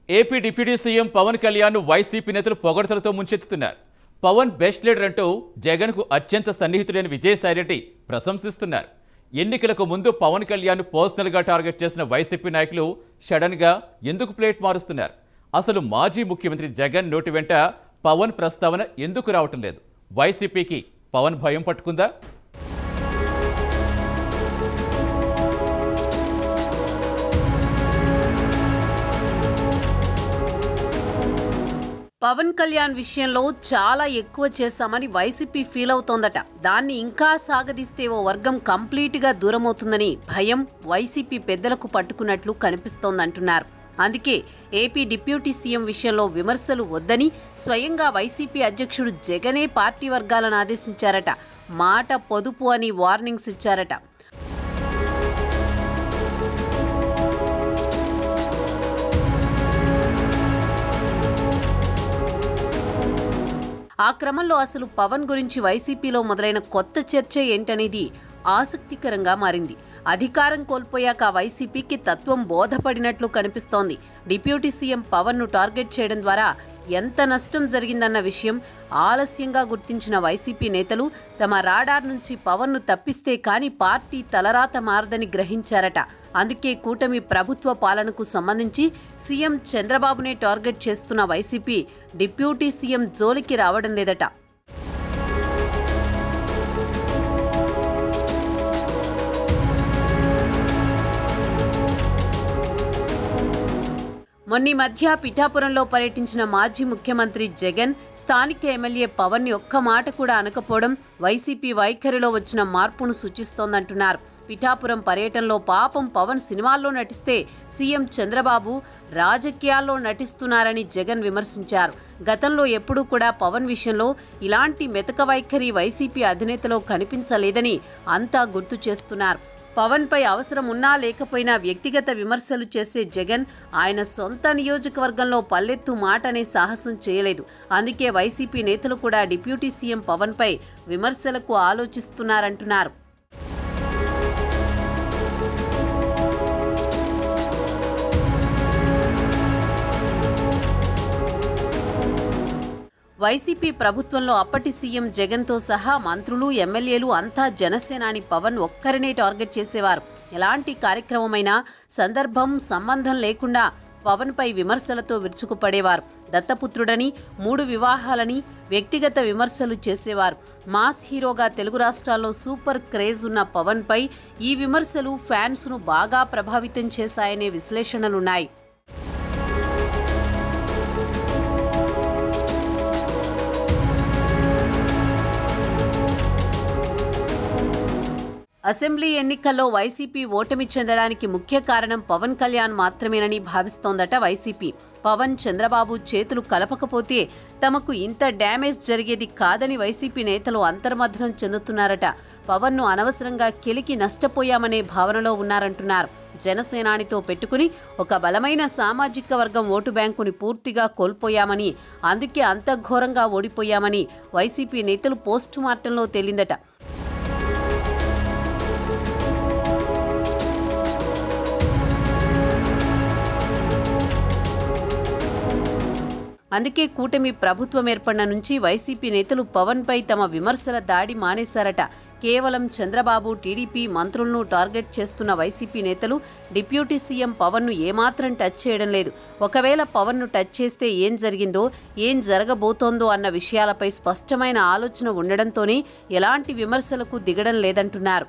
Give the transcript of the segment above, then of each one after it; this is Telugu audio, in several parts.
AP deputy CM Pawan Kalyan YCP నేతలు పొగడ్తలతో ముంచెత్తుతున్నారు. పవన్ బెస్ట్ లీడర్ అంటూ జగన్కు అత్యంత సన్నిహితుడైన విజయసాయిరెడ్డి ప్రశంసిస్తున్నారు. ఎన్నికలకు ముందు పవన్ కళ్యాణ్ పర్సనల్గా టార్గెట్ చేసిన వైసీపీ నాయకులు సడన్గా ఎందుకు ప్లేట్ మారుస్తున్నారు? అసలు మాజీ ముఖ్యమంత్రి జగన్ నోటి వెంట పవన్ ప్రస్తావన ఎందుకు రావటం లేదు? వైసీపీకి పవన్ భయం పట్టుకుందా? పవన్ కళ్యాణ్ విషయంలో చాలా ఎక్కువ చేశామని వైసీపీ ఫీల్ అవుతోందట. దాన్ని ఇంకా సాగదీస్తే ఓ వర్గం కంప్లీట్గా దూరమవుతుందని భయం వైసీపీ పెద్దలకు పట్టుకున్నట్లు కనిపిస్తోందంటున్నారు. అందుకే ఏపీ డిప్యూటీ సీఎం విషయంలో విమర్శలు వద్దని స్వయంగా వైసీపీ అధ్యక్షుడు జగనే పార్టీ వర్గాలను ఆదేశించారట. మాట పొదుపు అని వార్నింగ్స్ ఇచ్చారట. ఆ క్రమంలో అసలు పవన్ గురించి వైసీపీలో మొదలైన కొత్త చర్చ ఏంటనేది ఆసక్తికరంగా మారింది. అధికారం కోల్పోయాక వైసీపీకి తత్వం బోధపడినట్లు కనిపిస్తోంది. డిప్యూటీ సీఎం పవన్ను టార్గెట్ చేయడం ద్వారా ఎంత నష్టం జరిగిందన్న విషయం ఆలస్యంగా గుర్తించిన వైసీపీ నేతలు తమ రాడార్ నుంచి పవన్ను తప్పిస్తే కానీ పార్టీ తలరాత మారదని గ్రహించారట. అందుకే కూటమి ప్రభుత్వ పాలనకు సంబంధించి సీఎం చంద్రబాబునే టార్గెట్ చేస్తున్న వైసీపీ డిప్యూటీ సీఎం జోలికి రావడం లేదట. మొన్నీ మధ్య పిఠాపురంలో పర్యటించిన మాజీ ముఖ్యమంత్రి జగన్ స్థానిక ఎమ్మెల్యే పవన్ ని ఒక్క మాట కూడా అనకపోవడం వైసీపీ వైఖరిలో వచ్చిన మార్పును సూచిస్తోందంటున్నారు. పిఠాపురం పర్యటనలో పాపం పవన్ సినిమాల్లో నటిస్తే సీఎం చంద్రబాబు రాజకీయాల్లో నటిస్తున్నారని జగన్ విమర్శించారు. గతంలో ఎప్పుడూ కూడా పవన్ విషయంలో ఇలాంటి మెతక వైఖరి వైసీపీ అధినేతలో కనిపించలేదని అంతా గుర్తు చేస్తున్నారు. పవన్ పై అవసరం ఉన్నా లేకపోయినా వ్యక్తిగత విమర్శలు చేసే జగన్ ఆయన సొంత నియోజకవర్గంలో పల్లెత్తు మాట అనే సాహసం చేయలేదు. అందుకే వైసీపీ నేతలు కూడా డిప్యూటీ సీఎం పవన్ పై విమర్శలకు ఆలోచిస్తున్నారంటున్నారు. వైసీపీ ప్రభుత్వంలో అప్పటి సీఎం జగన్తో సహా మంత్రులు, ఎమ్మెల్యేలు అంతా జనసేనాని పవన్ ఒక్కరినే టార్గెట్ చేసేవారు. ఎలాంటి కార్యక్రమమైనా సందర్భం, సంబంధం లేకుండా పవన్పై విమర్శలతో విరుచుకుపడేవారు. దత్తపుత్రుడని, 3 వివాహాలని వ్యక్తిగత విమర్శలు చేసేవారు. మాస్ హీరోగా తెలుగు రాష్ట్రాల్లో సూపర్ క్రేజ్ ఉన్న పవన్పై ఈ విమర్శలు ఫ్యాన్స్ను బాగా ప్రభావితం చేశాయనే విశ్లేషణలున్నాయి. అసెంబ్లీ ఎన్నికల్లో వైసీపీ ఓటమి చెందడానికి ముఖ్య కారణం పవన్ కళ్యాణ్ మాత్రమేనని భావిస్తోందట వైసీపీ. పవన్, చంద్రబాబు చేతులు కలపకపోతే తమకు ఇంత డ్యామేజ్ జరిగేది కాదని వైసీపీ నేతలు అంతర్మథనం చెందుతున్నారట. పవన్ను అనవసరంగా కెలికి నష్టపోయామనే భావనలో ఉన్నారంటున్నారు. జనసేనానితో పెట్టుకుని ఒక బలమైన సామాజిక వర్గం ఓటు బ్యాంకుని పూర్తిగా కోల్పోయామని, అందుకే అంత ఘోరంగా ఓడిపోయామని వైసీపీ నేతలు పోస్టు మార్టంలో తేలిందట. అందుకే కూటమి ప్రభుత్వం ఏర్పడిన నుంచి వైసీపీ నేతలు పవన్పై తమ విమర్శల దాడి మానేశారట. కేవలం చంద్రబాబు, టీడీపీ మంత్రులను టార్గెట్ చేస్తున్న వైసీపీ నేతలు డిప్యూటీ సీఎం పవన్ను ఏమాత్రం టచ్ చేయడం లేదు. ఒకవేళ పవన్ను టచ్ చేస్తే ఏం జరిగిందో, ఏం జరగబోతోందో అన్న విషయాలపై స్పష్టమైన ఆలోచన ఉండడంతోనే ఎలాంటి విమర్శలకు దిగడం లేదంటున్నారు.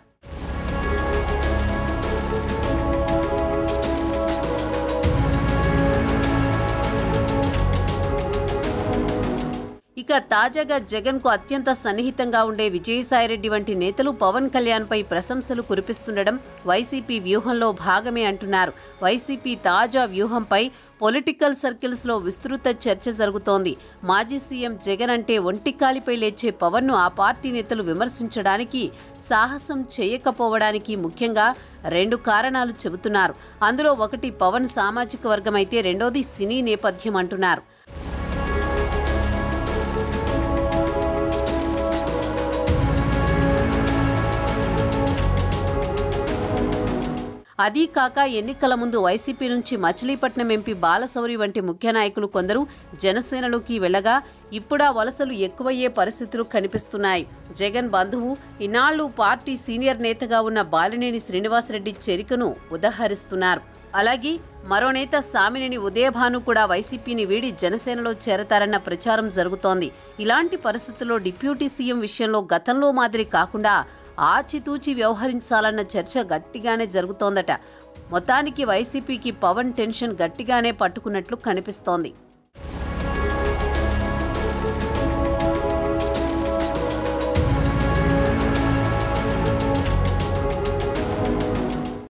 ఇక తాజాగా జగన్కు అత్యంత సన్నిహితంగా ఉండే విజయసాయిరెడ్డి వంటి నేతలు పవన్ కళ్యాణ్పై ప్రశంసలు కురిపిస్తుండడం వైసీపీ వ్యూహంలో భాగమే అంటున్నారు. వైసీపీ తాజా వ్యూహంపై పొలిటికల్ సర్కిల్స్లో విస్తృత చర్చ జరుగుతోంది. మాజీ సీఎం జగన్ అంటే ఒంటికాలిపై లేచే పవన్ను ఆ పార్టీ నేతలు విమర్శించడానికి సాహసం చేయకపోవడానికి ముఖ్యంగా 2 కారణాలు చెబుతున్నారు. అందులో ఒకటి పవన్ సామాజిక వర్గం అయితే రెండోది సినీ నేపథ్యం అంటున్నారు. అదీ కాక ఎన్నికల ముందు వైసీపీ నుంచి మచిలీపట్నం ఎంపీ బాలశౌరి వంటి ముఖ్య నాయకులు కొందరు జనసేనలోకి వెళ్లగా ఇప్పుడా వలసలు ఎక్కువయ్యే పరిస్థితులు కనిపిస్తున్నాయి. జగన్ బంధువు ఇన్నాళ్లు పార్టీ సీనియర్ నేతగా ఉన్న బాలినేని శ్రీనివాసరెడ్డి చేరికను ఉదహరిస్తున్నారు. అలాగే మరో నేత సామినేని ఉదయభాను కూడా వైసీపీని వీడి జనసేనలో చేరతారన్న ప్రచారం జరుగుతోంది. ఇలాంటి పరిస్థితుల్లో డిప్యూటీ సీఎం విషయంలో గతంలో మాదిరి కాకుండా ఆచితూచి వ్యవహరించాలన్న చర్చ గట్టిగానే జరుగుతోందట. మొత్తానికి వైసీపీకి పవన్ టెన్షన్ గట్టిగానే పట్టుకున్నట్లు కనిపిస్తోంది.